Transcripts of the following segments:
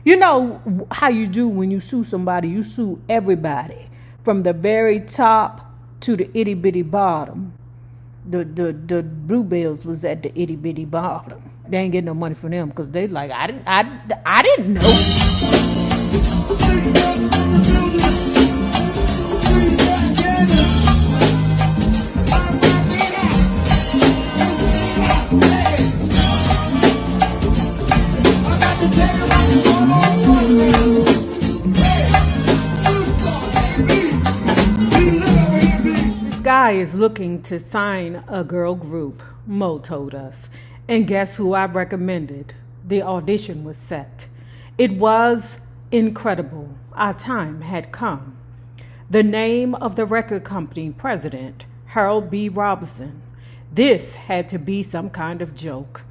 You know how you do when you sue somebody, you sue everybody from the very top to the itty bitty bottom. The BluBelles was at the itty bitty bottom. They ain't getting no money from them because they like, I didn't know. Guy is looking to sign a girl group, Mo told us. And guess who I recommended? The audition was set. It was incredible. Our time had come. The name of the record company president, Harold B. Robinson. This had to be some kind of joke.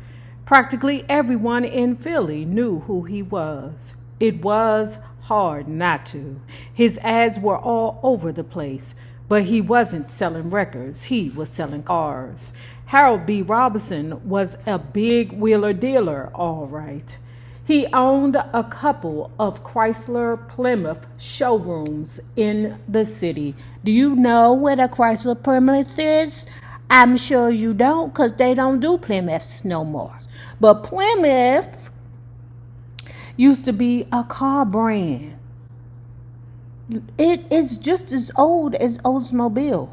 Practically everyone in Philly knew who he was. It was hard not to. His ads were all over the place. But he wasn't selling records, he was selling cars. Harold B. Robinson was a big wheeler dealer, all right. He owned a couple of Chrysler Plymouth showrooms in the city. Do you know what a Chrysler Plymouth is? I'm sure you don't, because they don't do Plymouths no more. But Plymouth used to be a car brand. It is just as old as Oldsmobile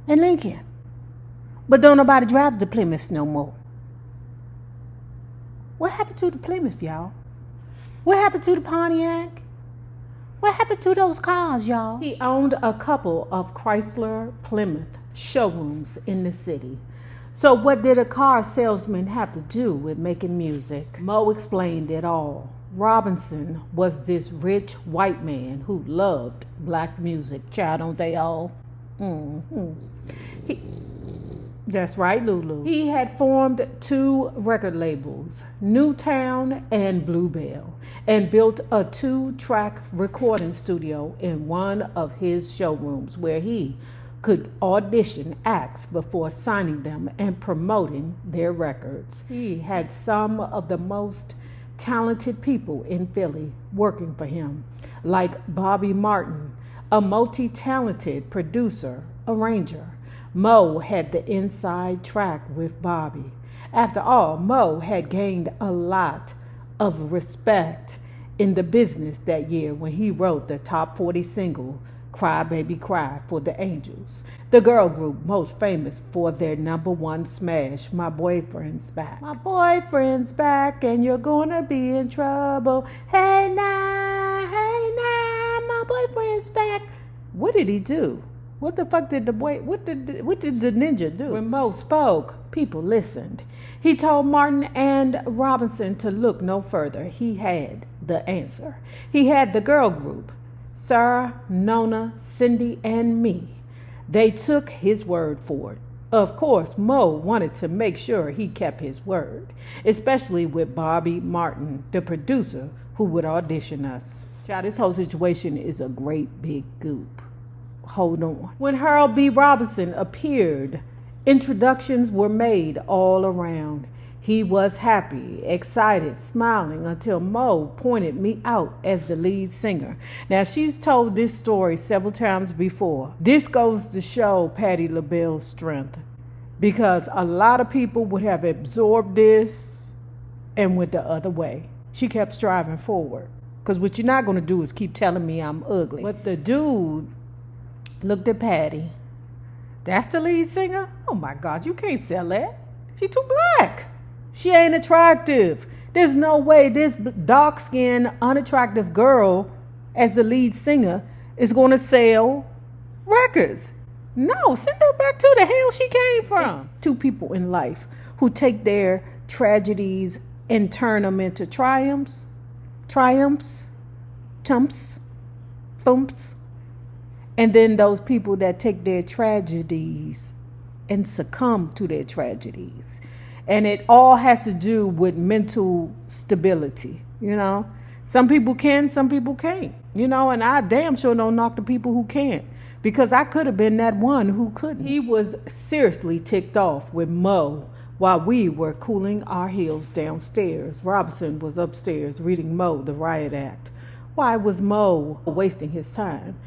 and Lincoln. But don't nobody drive the Plymouths no more. What happened to the Plymouth, y'all? What happened to the Pontiac? What happened to those cars, y'all? He owned a couple of Chrysler Plymouth showrooms in the city. So what did a car salesman have to do with making music? Mo explained it all. Robinson was this rich white man who loved black music. Child, don't they all? That's right, Lulu. He had formed 2 record labels, Newtown and BluBelle, and built a 2-track recording studio in one of his showrooms where he could audition acts before signing them and promoting their records. He had some of the most talented people in Philly working for him, like Bobby Martin, a multi-talented producer, arranger. Mo had the inside track with Bobby. After all, Mo had gained a lot of respect in the business that year when he wrote the top 40 single, Cry Baby Cry, for the Angels, the girl group most famous for their #1 smash, My Boyfriend's Back. My boyfriend's back and you're gonna be in trouble. Hey now, my boyfriend's back. What did he do? What the fuck did what did the ninja do? When Mo spoke, people listened. He told Martin and Robinson to look no further. He had the answer. He had the girl group, Sarah, Nona, Cindy, and me. They took his word for it. Of course, Mo wanted to make sure he kept his word, especially with Bobby Martin, the producer who would audition us. Child, this whole situation is a great big goop. Hold on. When Harold B. Robinson appeared, introductions were made all around. He was happy, excited, smiling until Mo pointed me out as the lead singer. Now, she's told this story several times before. This goes to show Patti LaBelle's strength, because a lot of people would have absorbed this and went the other way. She kept striving forward, because what you're not going to do is keep telling me I'm ugly. But the dude looked at Patti. That's the lead singer? Oh my God, you can't sell that. She's too black. She ain't attractive. There's no way this dark-skinned, unattractive girl as the lead singer is going to sell records. No, send her back to the hell she came from. It's 2 people in life who take their tragedies and turn them into triumphs, thumps, and then those people that take their tragedies and succumb to their tragedies. And it all has to do with mental stability, you know. Some people can, some people can't, you know, and I damn sure don't knock the people who can't, because I could have been that one who couldn't. He was seriously ticked off with Mo While we were cooling our heels downstairs, Robinson was upstairs reading Mo the Riot Act. Why was Mo wasting his time?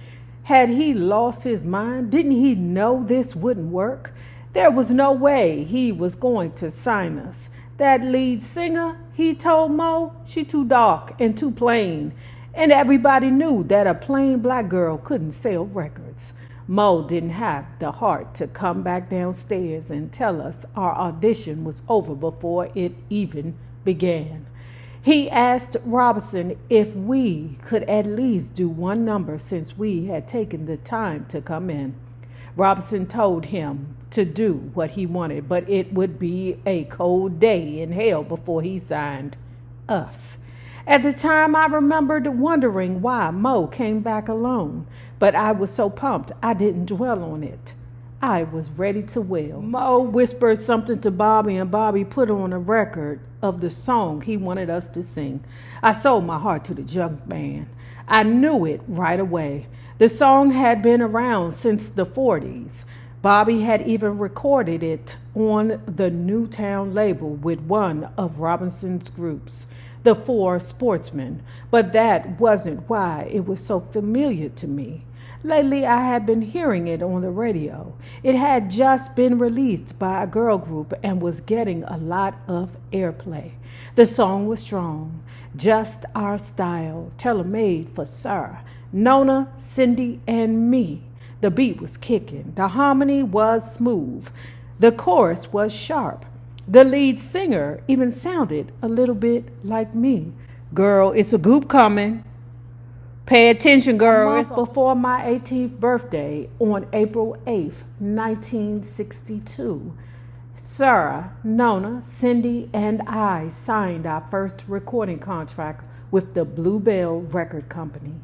Had he lost his mind? Didn't he know this wouldn't work? There was no way he was going to sign us. That lead singer, he told Mo, she too dark and too plain. And everybody knew that a plain black girl couldn't sell records. Mo didn't have the heart to come back downstairs and tell us our audition was over before it even began. He asked Robinson if we could at least do one number since we had taken the time to come in. Robinson told him to do what he wanted, but it would be a cold day in hell before he signed us. At the time, I remembered wondering why Mo came back alone, but I was so pumped I didn't dwell on it. I was ready to wail. Mo whispered something to Bobby, and Bobby put on a record of the song he wanted us to sing. I sold my heart to the junkman. I knew it right away. The song had been around since the 40s. Bobby had even recorded it on the Newtown label with one of Robinson's groups, the Four Sportsmen, but that wasn't why it was so familiar to me. Lately, I had been hearing it on the radio. It had just been released by a girl group and was getting a lot of airplay. The song was strong, just our style, tailor-made for Sarah, Nona, Cindy, and me. The beat was kicking. The harmony was smooth. The chorus was sharp. The lead singer even sounded a little bit like me. Girl, it's a goop coming. Pay attention, girl. It's before my 18th birthday on April 8th, 1962. Sarah, Nona, Cindy, and I signed our first recording contract with the BluBelles record company.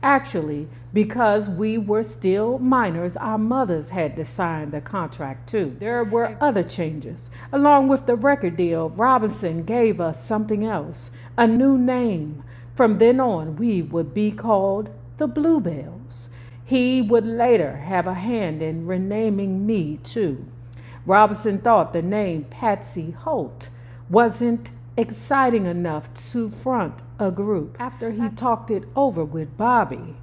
Actually, because we were still minors, our mothers had to sign the contract too. There were other changes. Along with the record deal, Robinson gave us something else, a new name. From then on, we would be called the BluBelles. He would later have a hand in renaming me too. Robinson thought the name Patsy Holt wasn't exciting enough to front a group. After he talked it over with Bobby,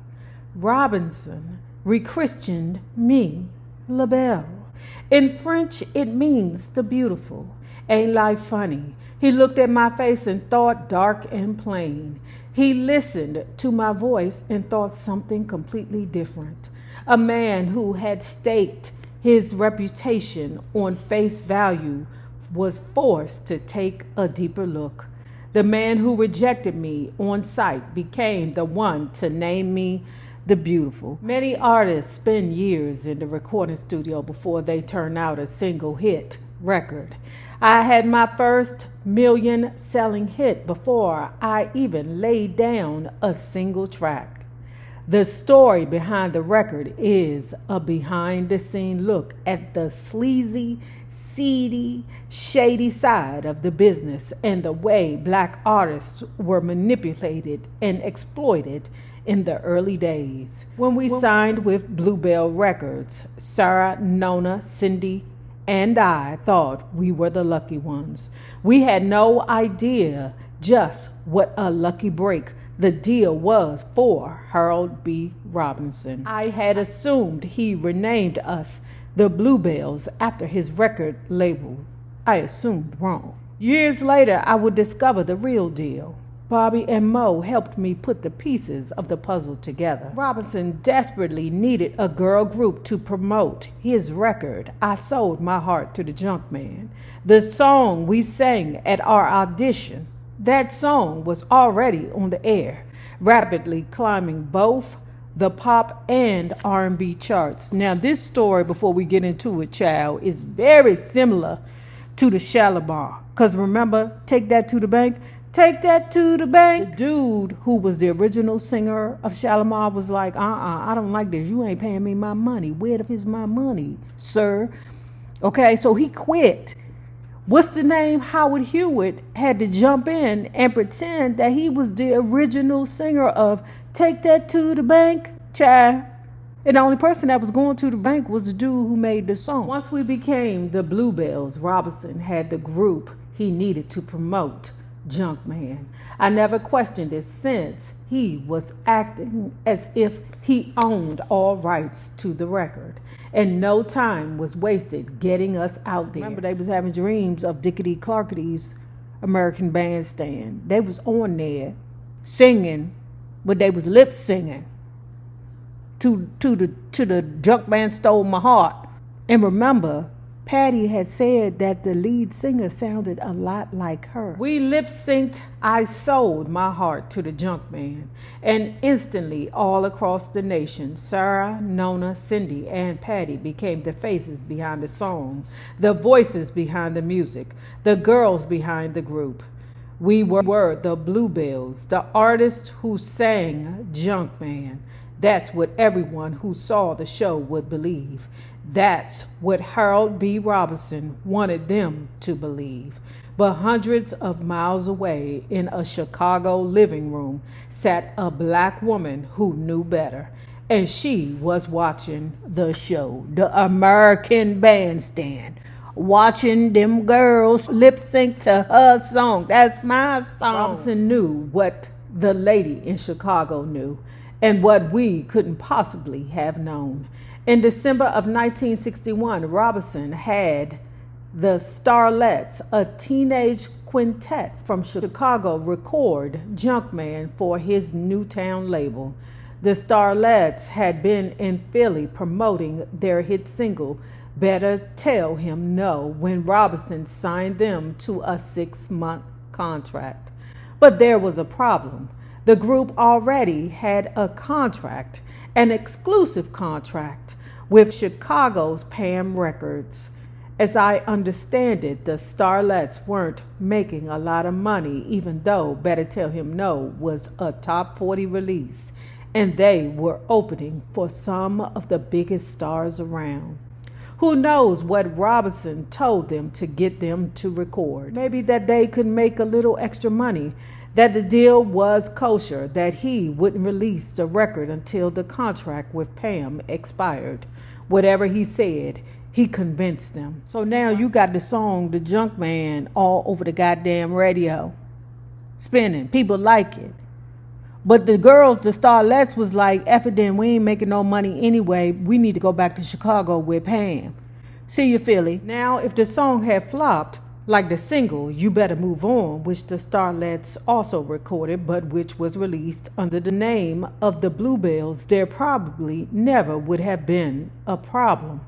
Robinson rechristened me Labelle. In French, it means the beautiful. Ain't life funny? He looked at my face and thought dark and plain. He listened to my voice and thought something completely different. A man who had staked his reputation on face value was forced to take a deeper look. The man who rejected me on sight became the one to name me the beautiful. Many artists spend years in the recording studio before they turn out a single hit record. I had my first million-selling hit before I even laid down a single track. The story behind the record is a behind-the-scene look at the sleazy, seedy, shady side of the business and the way black artists were manipulated and exploited in the early days. When we signed with BluBelles Records, Sarah, Nona, Cindy, and I thought we were the lucky ones. We had no idea just what a lucky break the deal was for Harold B. Robinson. I had assumed he renamed us the BluBelles after his record label. I assumed wrong. Years later, I would discover the real deal. Bobby and Mo helped me put the pieces of the puzzle together. Robinson desperately needed a girl group to promote his record. I sold my heart to the junkman. The song we sang at our audition, that song was already on the air, rapidly climbing both the pop and R&B charts. Now, this story, before we get into it, child, is very similar to the Shalimar. Because remember, Take That to the Bank? Take that to the bank. The dude who was the original singer of Shalimar was like, I don't like this. You ain't paying me my money. Where is my money, sir? Okay, so he quit. What's the name? Howard Hewitt had to jump in and pretend that he was the original singer of Take That to the Bank, child. And the only person that was going to the bank was the dude who made the song. Once we became the BluBelles, Robinson had the group he needed to promote Junkman. I never questioned it since he was acting as if he owned all rights to the record. And no time was wasted getting us out there. Remember, they was having dreams of Dickety Clarkety's American Bandstand. They was on there singing, but they was lip singing to the Junkman Stole My Heart. And remember, Patti had said that the lead singer sounded a lot like her. We lip synced I Sold My Heart to the Junkman, and instantly all across the nation, Sarah, Nona, Cindy, and Patti became the faces behind the song, the voices behind the music, the girls behind the group. We were the BluBelles, the artists who sang Junkman. That's what everyone who saw the show would believe. That's what Harold B. Robinson wanted them to believe. But hundreds of miles away in a Chicago living room sat a black woman who knew better. And she was watching the show, the American Bandstand, watching them girls lip sync to her song. That's my song. Robinson knew what the lady in Chicago knew, and what we couldn't possibly have known. In December of 1961, Robinson had the Starlets, a teenage quintet from Chicago, record Junkman for his Newtown label. The Starlets had been in Philly promoting their hit single, Better Tell Him No, when Robinson signed them to a 6-month contract. But there was a problem. The group already had a contract, an exclusive contract, with Chicago's Pam Records. As I understand it, the Starlets weren't making a lot of money, even though Better Tell Him No was a top 40 release, and they were opening for some of the biggest stars around. Who knows what Robinson told them to get them to record? Maybe that they could make a little extra money, that the deal was kosher, that he wouldn't release the record until the contract with Pam expired. Whatever he said, he convinced them. So now you got the song, The Junkman, all over the goddamn radio, spinning. People like it. But the girls, the Starlets, was like, F it then, we ain't making no money anyway. We need to go back to Chicago with Pam. See you, Philly. Now, if the song had flopped, like the single You Better Move On, which the Starlets also recorded, but which was released under the name of the BluBelles, there probably never would have been a problem.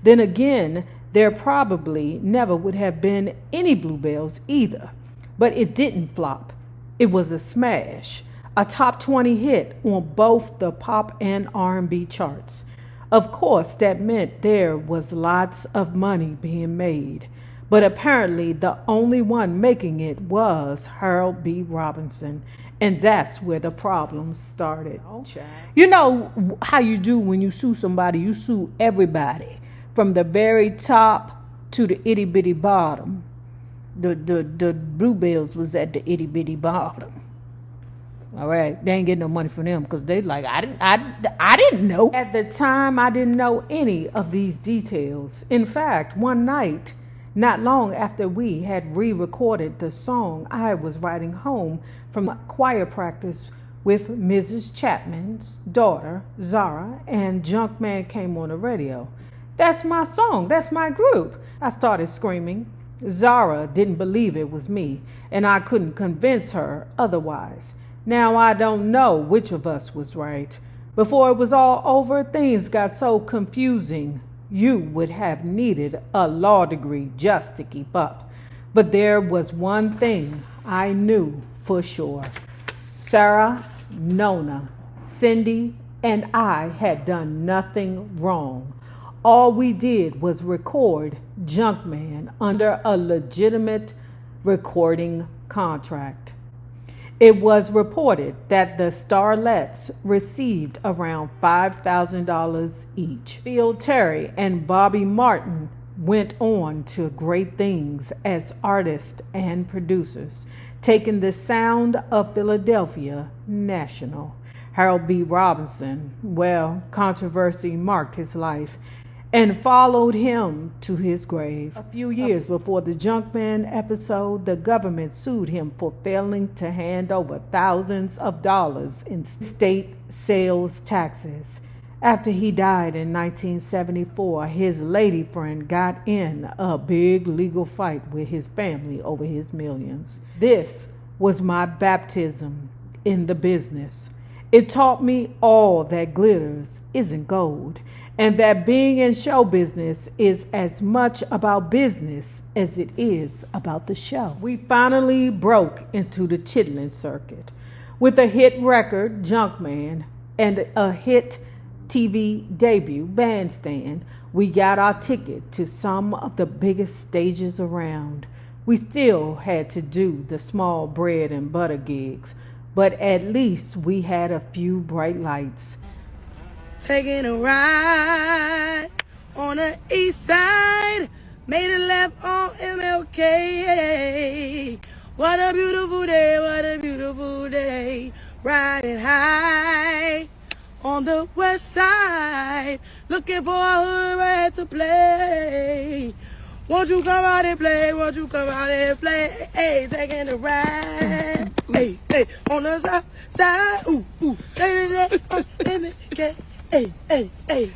Then again, there probably never would have been any BluBelles either. But it didn't flop. It was a smash, a top 20 hit on both the pop and R&B charts. Of course, that meant there was lots of money being made. But apparently the only one making it was Harold B. Robinson. And that's where the problem started. Okay. You know how you do when you sue somebody, you sue everybody. From the very top to the itty bitty bottom. The BluBelles was at the itty bitty bottom. All right, they ain't getting no money from them because they like, I didn't know. At the time, I didn't know any of these details. In fact, one night, not long after we had re-recorded the song, I was riding home from choir practice with Mrs. Chapman's daughter, Zara, and Junkman came on the radio. That's my song. That's my group. I started screaming. Zara didn't believe it was me, and I couldn't convince her otherwise. Now I don't know which of us was right. Before it was all over, things got so confusing. You would have needed a law degree just to keep up. But there was one thing I knew for sure. Sarah, Nona, Cindy, and I had done nothing wrong. All we did was record Junkman under a legitimate recording contract. It was reported that the Starlets received around $5,000 each. Phil Terry and Bobby Martin went on to great things as artists and producers, taking the sound of Philadelphia national. Harold B. Robinson. Well, controversy marked his life and followed him to his grave. A few years before the Junkman episode, the government sued him for failing to hand over thousands of dollars in state sales taxes. After he died in 1974, his lady friend got in a big legal fight with his family over his millions. This was my baptism in the business. It taught me all that glitters isn't gold, and that being in show business is as much about business as it is about the show. We finally broke into the chitlin circuit with a hit record, Junkman, and a hit TV debut, Bandstand. We got our ticket to some of the biggest stages around. We still had to do the small bread and butter gigs, but at least we had a few bright lights. Taking a ride on the east side, made a left on MLK. What a beautiful day, what a beautiful day. Riding high on the west side, looking for a hood rat to play. Won't you come out and play, won't you come out and play? Hey, taking a ride, hey, hey, on the south side, ooh, ooh, hey, hey, hey.